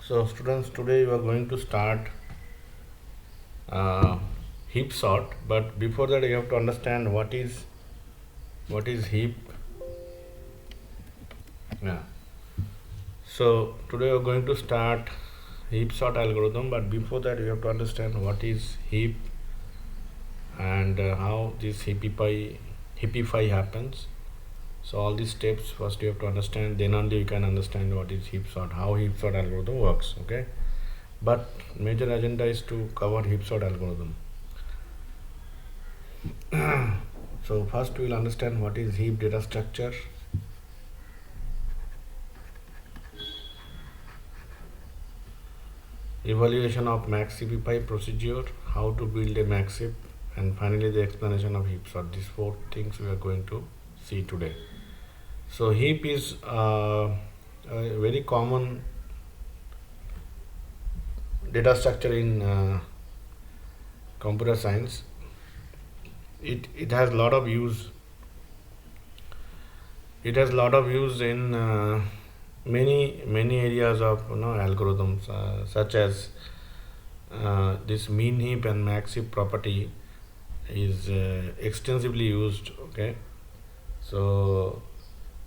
So students, today we are going to start heap sort, but before that you have to understand what is heap. Yeah. So today we are going to start heap sort algorithm, but before that you have to understand what is heap and how this heapify happens. So all these steps first you have to understand, then only you can understand what is heap sort, how heap sort algorithm works. Okay. But major agenda is to cover heap sort algorithm. So first we will understand what is heap data structure. Evaluation of max heapify procedure, how to build a max heap, and finally the explanation of heap sort. These four things we are going to see today. So heap is a very common data structure in computer science. It has a lot of use. It has a lot of use in many areas of algorithms, such as this mean heap and max heap property is extensively used. Okay, so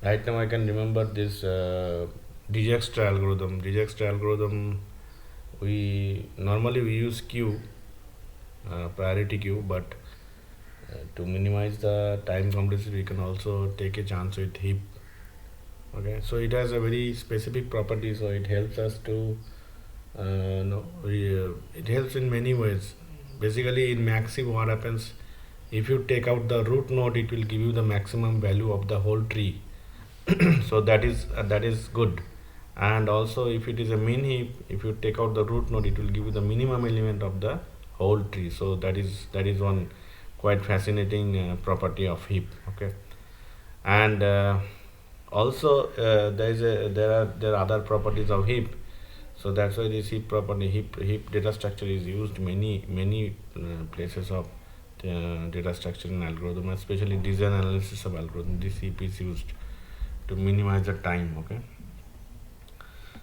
right now I can remember this Dijkstra algorithm. Dijkstra algorithm, we normally we use queue, priority queue, but to minimize the time complexity we can also take a chance with heap. Okay, so it has a very specific property, so it helps us to no, it helps in many ways. Basically in max heap what happens, if you take out the root node it will give you the maximum value of the whole tree. So that is good. And also if it is a min heap, if you take out the root node it will give you the minimum element of the whole tree. So that is one quite fascinating property of heap. Okay, and also there are other properties of heap. So that's why this heap property, heap data structure is used many places of data structure in algorithm, especially design analysis of algorithm. This heap is used to minimize the time. Okay,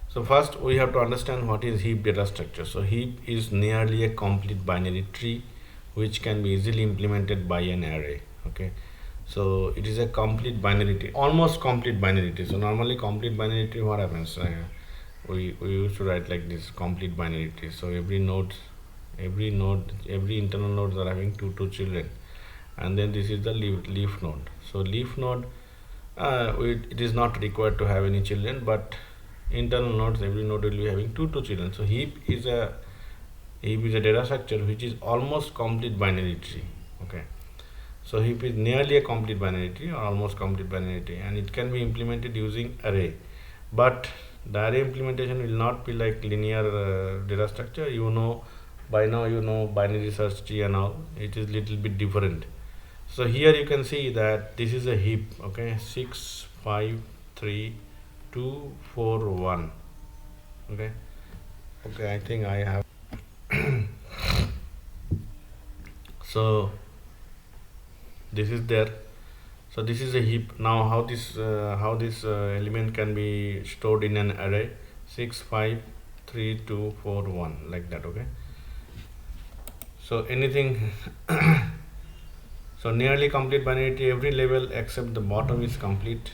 so first we have to understand what is heap data structure. So heap is nearly a complete binary tree which can be easily implemented by an array. Okay, so it is a complete binary tree, almost complete binary tree. So normally complete binary tree, what happens, we used to write like this: complete binary tree. So every internal nodes are having two children, and then this is the leaf node. So leaf node, it is not required to have any children, but internal nodes, every node will be having two children. So heap is a data structure which is almost complete binary tree. Okay, so heap is nearly a complete binary tree or almost complete binary tree, and it can be implemented using array. But the array implementation will not be like linear data structure. By now binary search tree and all. It is little bit different. So here you can see that this is a heap. Okay, 6 5 3 2 4 1. Okay, I think I have. So this is there. So this is a heap. Now how this element can be stored in an array: 6 5 3 2 4 1, like that. Okay, so anything. So nearly complete binary tree, every level except the bottom is complete.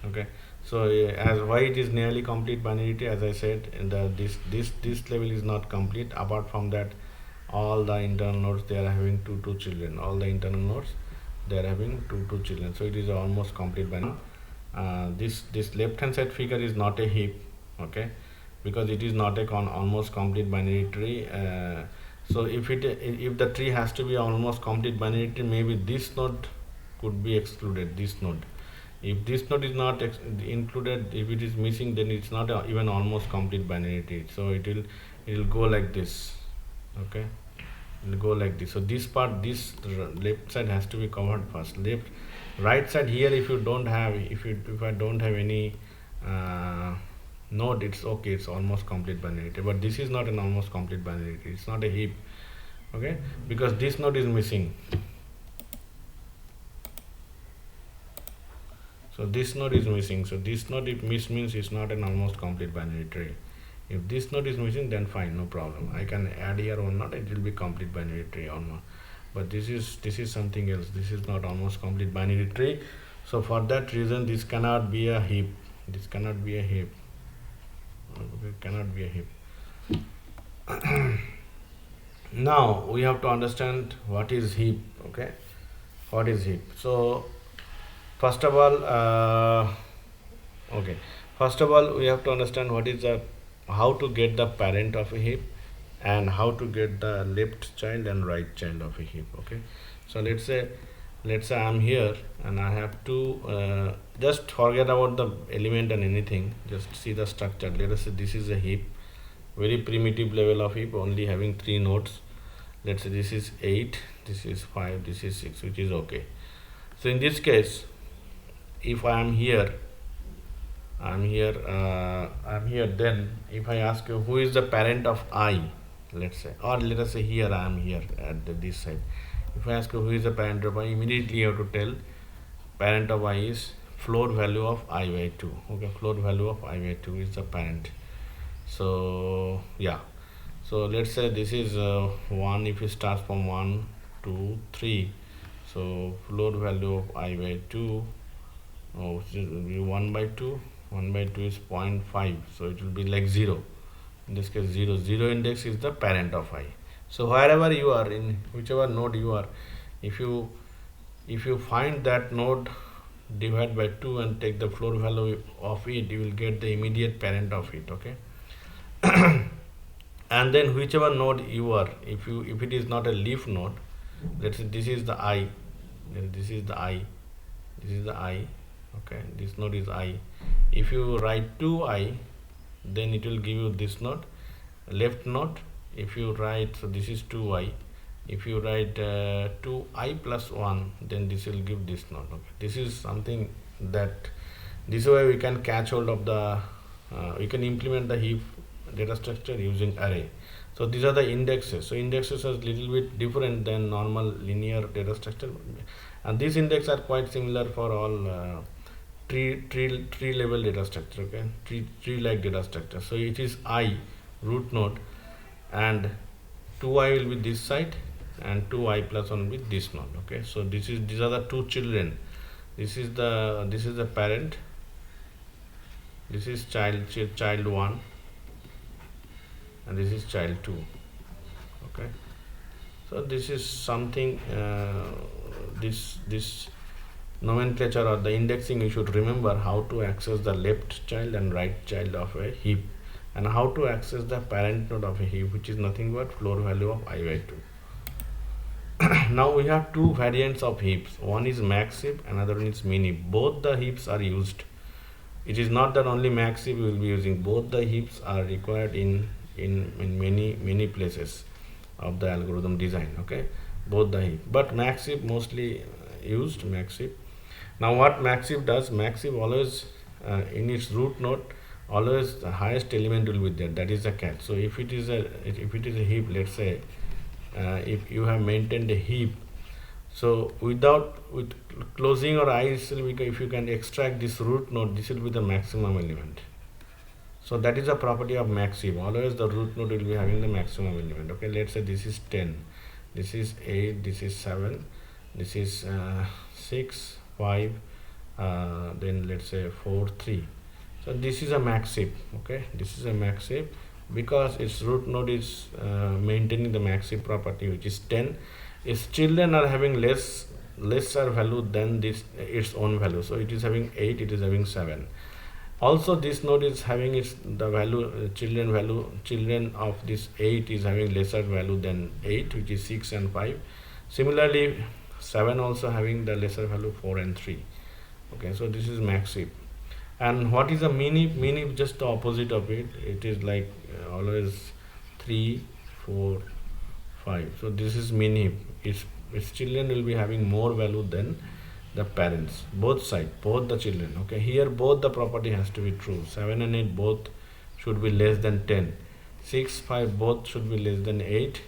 Okay, so as why it is nearly complete binary tree, as I said, this level is not complete. Apart from that, all the internal nodes, they are having two children. All the internal nodes, they are having two children. So it is almost complete binary. This left hand side figure is not a heap. Okay, because it is not a almost complete binary tree. So if the tree has to be almost complete binary tree, maybe this node could be excluded. This node, if this node is not included, if it is missing, then it's not even almost complete binary tree. So it will go like this. Okay, it will go like this. So this part, this left side has to be covered first. Right side here, if I don't have any node, it's okay, it's almost complete binary tree. But this is not an almost complete binary tree. It's not a heap. Okay, because this node is missing. So this node is missing. So this node, if miss, means it's not an almost complete binary tree. If this node is missing, then fine, no problem, I can add here or not, it will be complete binary tree or not. But this is something else, this is not almost complete binary tree. So for that reason, this cannot be a heap, this cannot be a heap, it cannot be a heap. Now we have to understand what is heap. Okay, what is heap? So first of all, we have to understand what is the, how to get the parent of a heap, and how to get the left child and right child of a heap. Okay, so let's say I'm here and I have to just forget about the element and anything, just see the structure. Let us say this is a heap, very primitive level of heap, only having 3 nodes. Let's say this is 8, this is 5, this is 6, which is okay. So in this case, if I am here, then if I ask you who is the parent of I, let's say, or let us say here I am here at this side. If I ask you who is the parent of I, immediately you have to tell parent of I is floor value of I by 2. Okay, floor value of I by 2 is the parent. So yeah, so let's say this is 1, if it starts from 1, 2, 3, so floor value of I by 2, which will be 1 by 2, 1 by 2 is 0.5, so it will be like 0, in this case 0, 0 index is the parent of I. So wherever you are, in whichever node you are, if you find that node, divide by 2 and take the floor value of it, you will get the immediate parent of it. Okay. And then whichever node you are, if it is not a leaf node, let's say this is the I, then this is the I, this is the I. Okay, this node is I. If you write 2I, then it will give you this node, left node. If you write, so this is 2I, if you write 2I plus 1, then this will give this node. Okay, this is something that, this way we can catch hold of the we can implement the heap data structure using array. So these are the indexes. So indexes are little bit different than normal linear data structure, and these indexes are quite similar for all tree level data structure. Okay, tree like data structure. So it is I root node, and 2I will be this side, and 2I plus 1 will be this node. Okay, so these are the 2 children. This is the parent, this is child 1, and this is child 2. Okay, so this is something, this nomenclature or the indexing, you should remember how to access the left child and right child of a heap, and how to access the parent node of a heap, which is nothing but floor value of I by 2. Now we have 2 variants of heaps. One is max heap, another one is min heap. Both the heaps are used. It is not that only max heap we will be using. Both the heaps are required in many places of the algorithm design. Okay, both the heap, but max heap mostly used, max heap. Now what max heap does, max heap always in its root node, always the highest element will be there, that is the catch. So if it is a heap, let's say if you have maintained a heap, so with closing your eyes, if you can extract this root node, this will be the maximum element. So that is a property of max heap, always the root node will be having the maximum element. Okay, let's say this is 10, this is 8, this is 7, this is 6, 5, then let's say 4, 3. So this is a max heap. Okay, this is a max heap because its root node is maintaining the max heap property, which is 10. Its children are having lesser value than its own value. So it is having 8, it is having 7. Also this node is having children of this 8 is having lesser value than 8, which is 6 and 5. Similarly 7 also having the lesser value 4 and 3. Okay, so this is max heap. And what is a min heap? Min heap just the opposite of it. It is like always 3, 4, 5. So this is min heap. Its children will be having more value than the parents, both sides, both the children. Okay, here both the property has to be true. 7 and 8 both should be less than 10. 6, 5 both should be less than 8.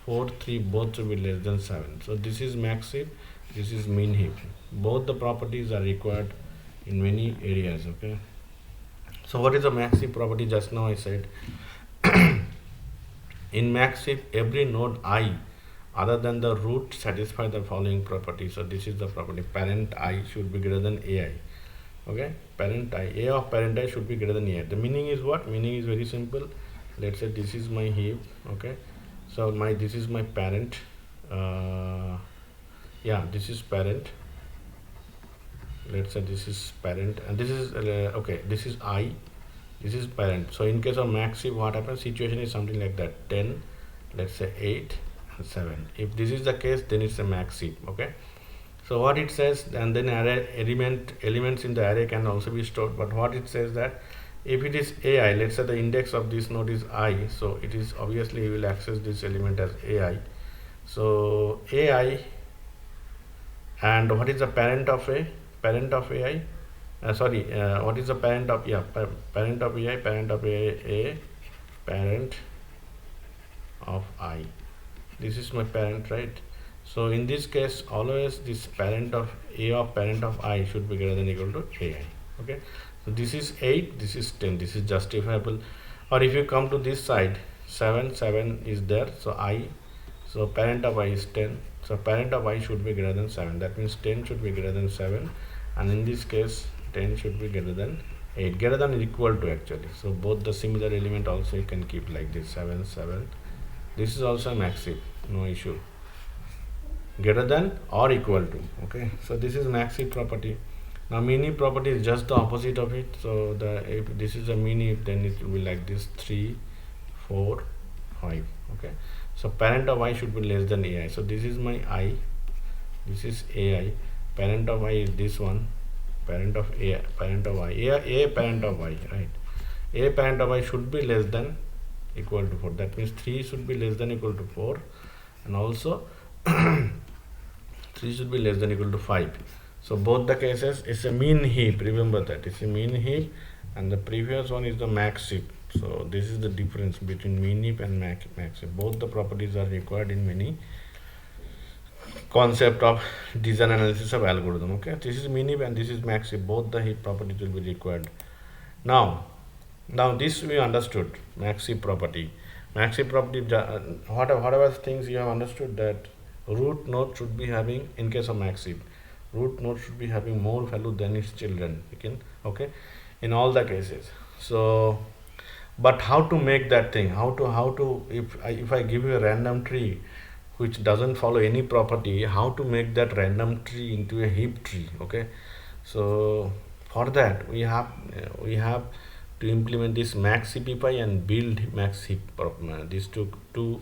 4, 3 both should be less than 7. So this is max heap, this is min heap. Both the properties are required in many areas. Okay, so what is the max heap property? Just now I said In maxif, every node I other than the root satisfy the following property. So this is the property: parent I should be greater than AI. Okay, parent I, A of parent I should be greater than AI. The meaning is what? Meaning is very simple. Let's say this is my heap. Okay, so this is my parent. Yeah, this is parent. Let's say this is parent, and this is okay, this is I, this is parent. So in case of maxif, what happens? Situation is something like that: 10, let's say 8 and 7. If this is the case, then it's a maxif. Okay, so what it says, and then array elements in the array can also be stored. But what it says that if it is AI, let's say the index of this node is I, so it is obviously you will access this element as AI. So AI, and what is the parent of AI? What is the parent of parent of AI? Parent of AI, parent of I. This is my parent, right? So in this case, always this parent of I should be greater than equal to AI. Okay. So this is 8, this is 10. This is justifiable. Or if you come to this side, 7 is there. So parent of I is 10. So parent of I should be greater than 7. That means 10 should be greater than 7. And in this case, 10 should be greater than 8. Greater than is equal to actually. So both the similar element also you can keep like this: 7, 7. This is also maxif, no issue. Greater than or equal to. Okay. So this is maxif property. Now mini property is just the opposite of it. So if this is a mini, then it will be like this: 3, 4, 5. Okay. So parent of I should be less than AI. So this is my I, this is AI. Parent of I is this one, parent of I, A parent of I, right? A parent of I should be less than equal to 4. That means 3 should be less than equal to 4, and also 3 should be less than equal to 5. So both the cases, it's a mean heap. Remember that it's a mean heap, and the previous one is the max heap. So this is the difference between mean heap and max heap. Both the properties are required in many concept of design analysis of algorithm. Okay, this is mean heap and this is max heap. Both the heap properties will be required. Now this we understood, max heap property. Max heap property, whatever things you have understood, that root node should be having, in case of max heap, root node should be having more value than its children. Okay, in all the cases. So but how to make that thing, how to if I give you a random tree which doesn't follow any property, how to make that random tree into a heap tree? Okay, so for that we have to implement this maxipy and build max heap. These two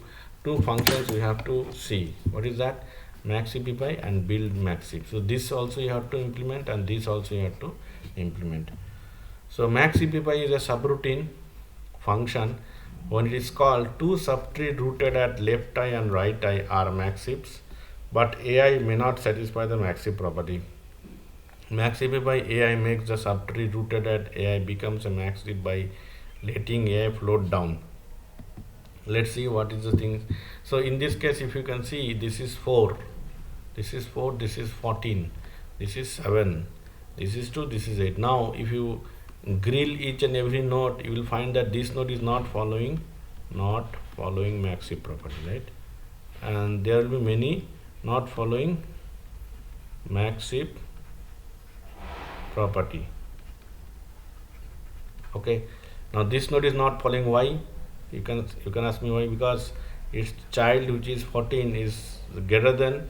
functions we have to see. What is that? Maxipy and build max heap. So this also you have to implement, and this also you have to implement. So maxipy is a subroutine function. When it is called, two subtree rooted at left I and right I are max heaps, but AI may not satisfy the max heap property. Maxipy by AI makes the subtree rooted at AI becomes a max heap by letting AI float down. Let's see what is the thing. So in this case, if you can see, this is 4, this is 4, this is 14, this is 7, this is 2, this is 8. Now if you grill each and every node, you will find that this node is not following max heap property, right? And there will be many not following max heap property. Okay, now this node is not following. Why? You can ask me why. Because its child, which is 14, is greater than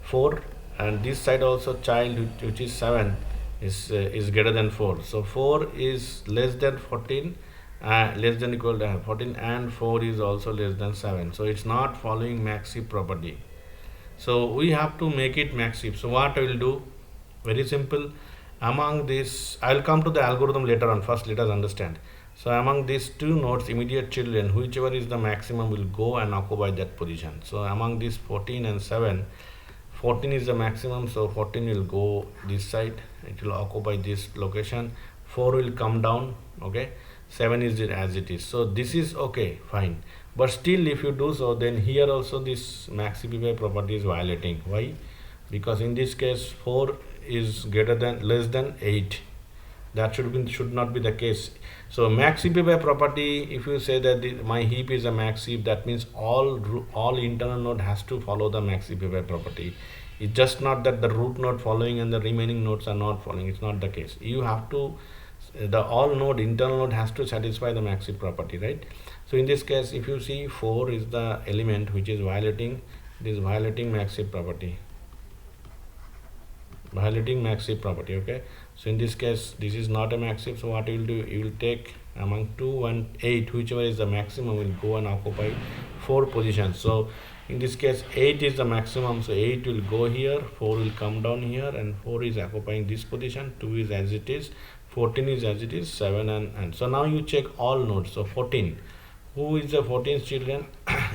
4, and this side also child, which is 7, is greater than 4. So 4 is less than 14, less than equal to 14, and 4 is also less than 7. So it's not following max heap property. So we have to make it max heap. So what I will do? Very simple. Among this, I will come to the algorithm later on. First, let us understand. So among these two nodes, immediate children, whichever is the maximum will go and occupy that position. So among these 14 and 7, 14 is the maximum, so 14 will go this side, it will occupy this location. 4 will come down. Okay, 7 is as it is. So this is okay, fine. But still, if you do so, then here also this maxipy property is violating. Why? Because in this case 4 is less than 8, That should not be the case. So max heap by property, if you say that my heap is a max heap, that means all internal node has to follow the max heap by property. It's just not that the root node following and the remaining nodes are not following. It's not the case. You have to, the all node internal node has to satisfy the max heap property, right? So in this case, if you see 4 is the element which is violating max heap property, property. Okay, so in this case this is not a max heap. So what you will do, you will take among 2 and 8, whichever is the maximum, will go and occupy 4 positions. So in this case 8 is the maximum, so 8 will go here, 4 will come down here, and 4 is occupying this position, 2 is as it is, 14 is as it is, 7 and so now you check all nodes. So 14, who is the 14th children?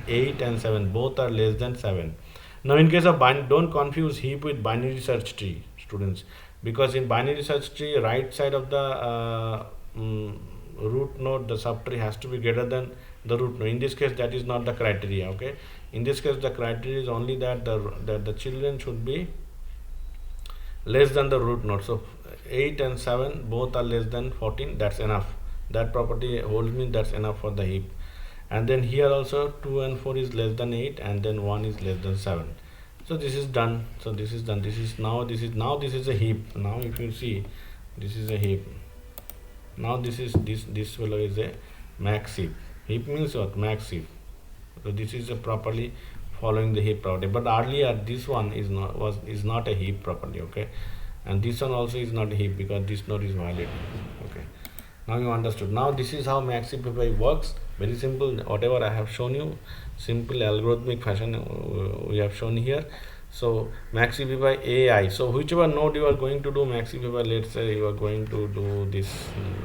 8 and 7, both are less than 7. Now in case of binary, don't confuse heap with binary search tree, students, because in binary search tree, right side of the root node, the subtree has to be greater than the root node. In this case, that is not the criteria. Okay, in this case the criteria is only that the children should be less than the root node. So 8 and 7 both are less than 14, that's enough. That property holds means that's enough for the heap. And then here also 2 and 4 is less than 8, and then 1 is less than 7. So this is done. So this is done. This is a heap. Now if you see, this is a heap. Now this fellow is a max heap. Heap means what? Max heap. So this is a properly following the heap property. But earlier this one is not a heap property. Okay, and this one also is not a heap because this node is violated. Okay, now you understood. Now this is how max heap works. Very simple. Whatever I have shown you, simple algorithmic fashion we have shown here. So max heap by AI. So whichever node you are going to do max heap by, let's say you are going to do this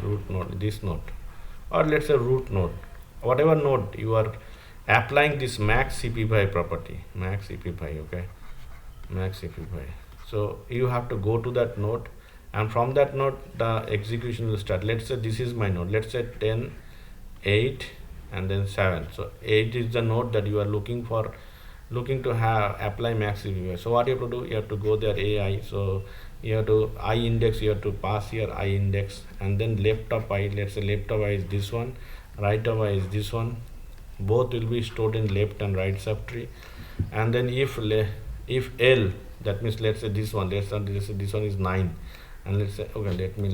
root node, this node, or let's say root node, whatever node you are applying this max heap by property, max heap by. Okay, max heap by. So you have to go to that node, and from that node the execution will start. Let's say this is my node. Let's say 10, 8 and then 7. So 8 is the node that you are looking to have apply max heap. So what you have to do, you have to go there AI. So you have to I index, you have to pass here I index, and then left of I, let's say left of I is this one, right of I is this one, both will be stored in left and right subtree. And then if L, that means let's say this one, let's say this one is 9, and let's say, okay, let me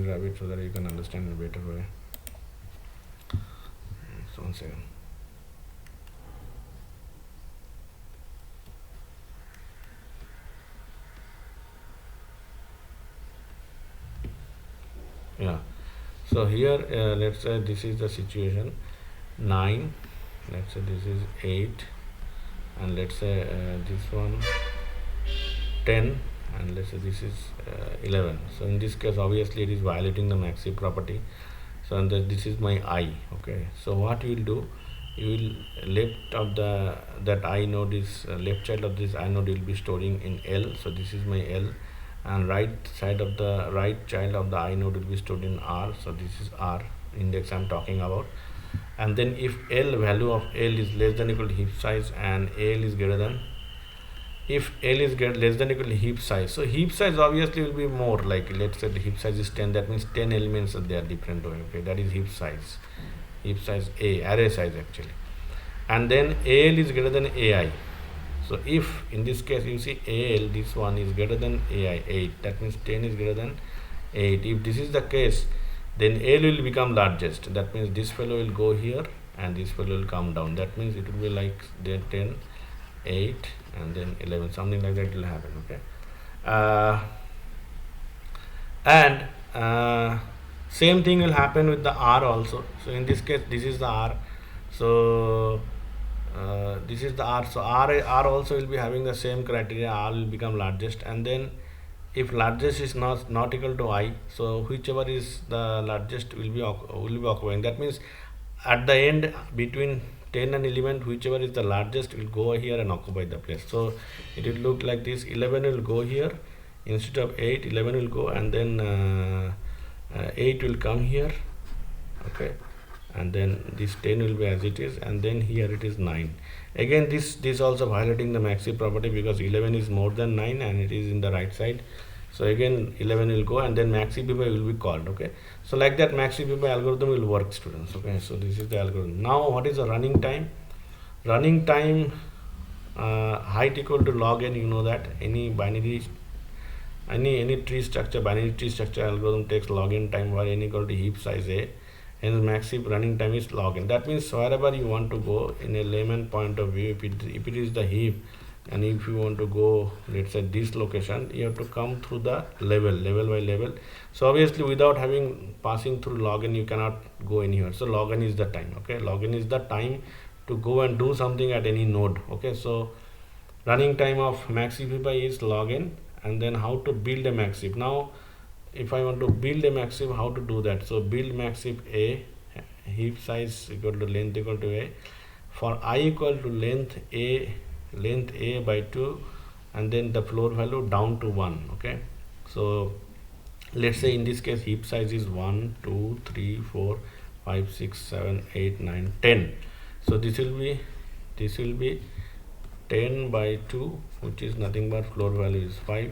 wrap it so that you can understand in a better way. So 1 second. Yeah, so here let's say this is the situation, 9, let's say this is 8, and let's say this one 10, and let's say this is 11. So in this case obviously it is violating the max heap property. So and this is my I. Okay, so what you will do, you will left of that I node is left child of this I node will be storing in L. So this is my L, and right side of the right child of the I node will be stored in R. So this is R index I'm talking about. And then if L, value of L is less than equal to heap size, and L is greater than, if L is less than equal to heap size, so heap size obviously will be more, like let's say the heap size is 10, that means 10 elements are there different way. Okay, that is heap size A, array size actually. And then AL is greater than AI. So if in this case you see AL, this one is greater than AI 8, that means 10 is greater than 8. If this is the case, then AL will become largest, that means this fellow will go here and this fellow will come down. That means it will be like there 10, 8 and then 11, something like that will happen. Okay, and same thing will happen with the R also. So in this case this is the R, so this is the R, so R also will be having the same criteria. R will become largest, and then if largest is not equal to I, so whichever is the largest will be occupying. That means at the end between 10 and 11, whichever is the largest will go here and occupy the place. So it will look like this, 11 will go here instead of 8, 11 will go, and then 8 will come here. Okay, and then this 10 will be as it is, and then here it is 9. Again this also violating the max heap property, because 11 is more than 9 and it is in the right side, So again 11 will go, and then maxipy will be called. Okay, so like that maxipy algorithm will work, students. Okay, so this is the algorithm. Now what is the running time? Running time, height equal to log n. You know that any binary, any tree structure, binary tree structure algorithm takes log n time, while n equal to heap size a, and maximum running time is log n. That means wherever you want to go in a layman point of view, if it is the heap, and if you want to go, let's say this location, you have to come through the level by level. So obviously without having passing through log n, you cannot go anywhere. So log n is the time. Okay, log n is the time to go and do something at any node. Okay, so running time of maxipy is log n. And then how to build a maxip. Now if I want to build a maxip, how to do that? So build maxip a, heap size equal to length equal to a, for I equal to length a by 2, and then the floor value down to 1. Okay, so let's say in this case heap size is 1 2 3 4 5 6 7 8 9 10. So this will be 10 by 2, which is nothing but floor value is 5,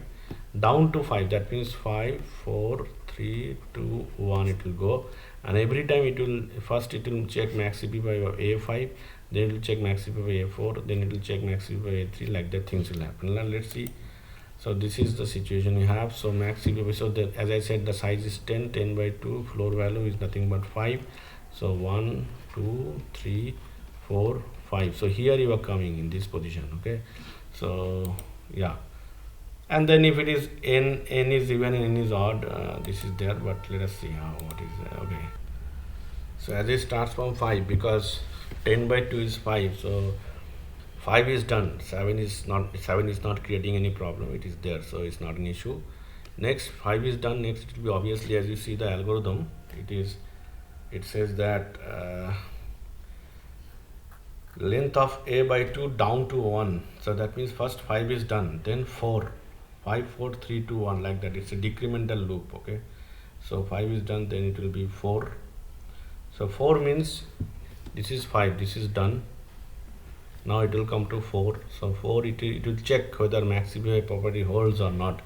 down to 5. That means 5 4 3 2 1 it will go, and every time it will check maxipy by a5, then it will check maxipy by a4, then it will check maxipy by a3. Like that things will happen. Now let's see. So this is the situation you have. So maxipy, so that, as I said, the size is 10 by 2, floor value is nothing but 5. So 1 2 3 4 5. So here you are coming in this position. Okay, so yeah, and then if it is n is even and n is odd, this is there, but let us see how what is okay. So as it starts from 5, because 10 by 2 is 5, so 5 is done. 7 is not creating any problem. It is there, so it's not an issue. Next 5 is done. Next it will be, obviously, as you see the algorithm, it says that length of a by 2 down to 1. So that means first 5 is done, then 4, 5 4 3 2 1, like that. It's a decremental loop. Okay, so 5 is done, then it will be 4. So 4 means this is 5, this is done. Now it will come to 4. So 4, it will check whether maxipy property holds or not.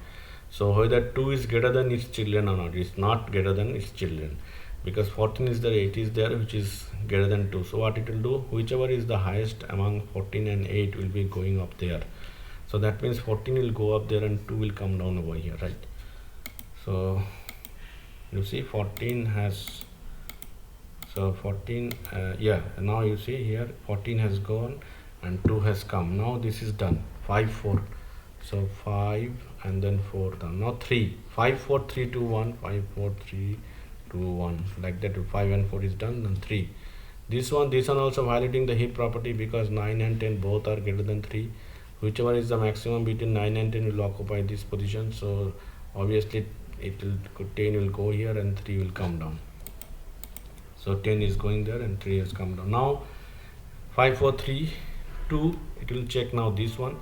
So whether 2 is greater than its children or not. It's not greater than its children, because 14 is there, 8 is there, which is greater than 2. So what it will do, whichever is the highest among 14 and 8 will be going up there. So that means 14 will go up there and 2 will come down over here, right? So you see 14 has, so 14 yeah, now you see here 14 has gone and 2 has come. Now this is done. 5 4, so 5 and then 4 done. Now 3, 5 4 3 2 1, 5 4 3 2 1, like that. 5 and 4 is done, and 3. This one also violating the heap property, because 9 and 10 both are greater than 3. Whichever is the maximum between 9 and 10 will occupy this position. So obviously 10 will go here and 3 will come down. So 10 is going there and 3 has come down. Now 5 4 3 2, it will check now this one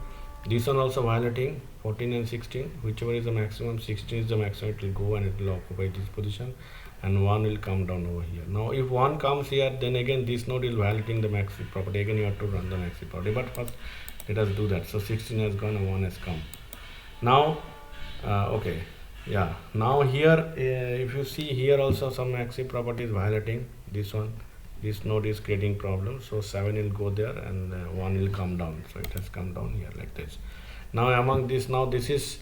also violating 14 and 16. Whichever is the maximum, 16 is the maximum, it will go and it will occupy this position, and 1 will come down over here. Now if 1 comes here, then again this node is violating the maxip property. Again you have to run the maxip property, but first let us do that. So 16 has gone and 1 has come. Now okay, yeah, now here if you see here also some maxip property is violating this one. This node is creating problems. So 7 will go there and 1 will come down. So it has come down here like this. Now among this, now this is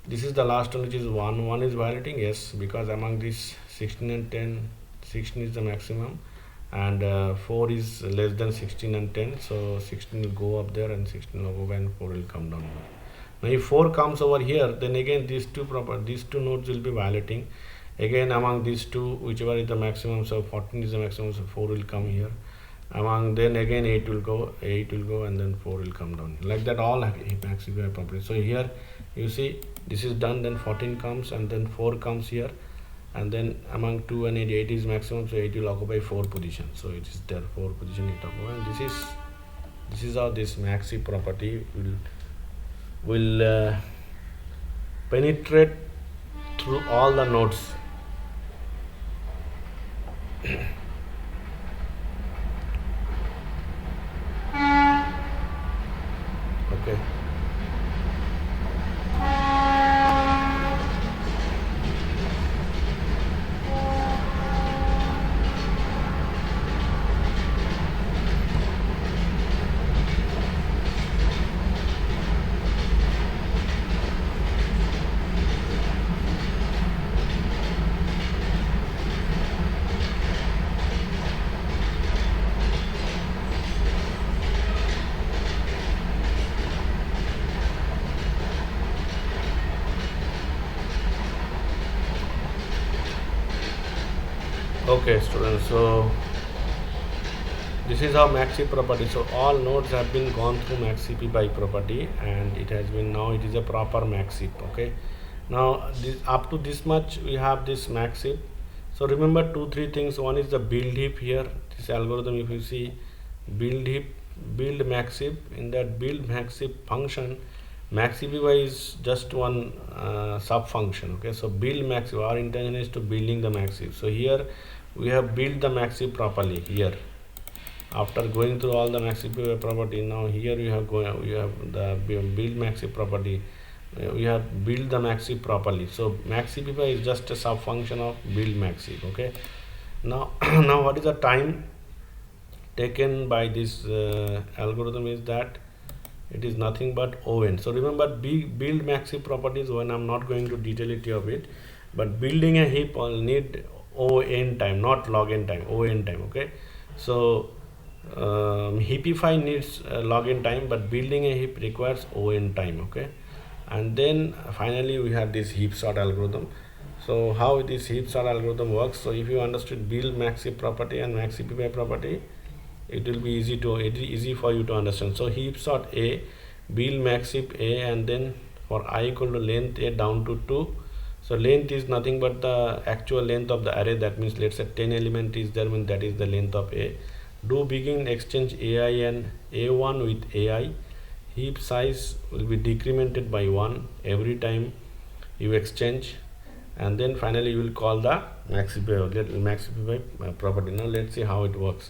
the last one, which is 1 is violating. Yes, because among this 16 and 10, 16 is the maximum, and 4 is less than 16 and 10. So 16 will go up there and 16 will go, and 4 will come down. Now if 4 comes over here, then again these two nodes will be violating. Again among these two, whichever is the maximum, so 14 is the maximum, so 4 will come here. Then again 8 will go, and then 4 will come down. Like that, all maxipy properties. So here you see this is done, then 14 comes, and then 4 comes here, and then among 2 and 8 is maximum, so 8 will occupy 4 position. So it is there 4 position it occupies. And this is how this maxip property will penetrate through all the nodes. Okay. Okay, students. So this is how maxi property. So all nodes have been gone through maxi by property, and it has been, now it is a proper maxi. Okay. Now this, up to this much we have this maxi. So remember two three things. One is the build heap here. This algorithm, if you see, build heap, build maxi. In that build maxi function, maxi is just one sub function. Okay. So build maxi, our intention is to building the maxi. So here we have built the maxi properly here. After going through all the maxi property, now here you have the build maxi property. We have built the maxi properly. So maxi is just a sub function of build maxi. Okay. Now now what is the time taken by this algorithm is that it is nothing but O(n). So remember, build maxi properties, when I'm not going to detaility of it, but building a heap will need O(n) time, not log n time, O(n) time. Okay. So heapify needs log n time, but building a heap requires O(n) time. Okay. And then finally we have this heap sort algorithm. So how this heap sort algorithm works? So if you understood build maxi property and maxi property, it will be easy for you to understand. So heap sort A, build maxi A, and then for I equal to length A down to 2. So length is nothing but the actual length of the array. That means let's say 10 element is there, means that is the length of A. Do begin exchange AI and A1 with AI. Heap size will be decremented by 1 every time you exchange, and then finally you will call the maxi property. Now let's see how it works.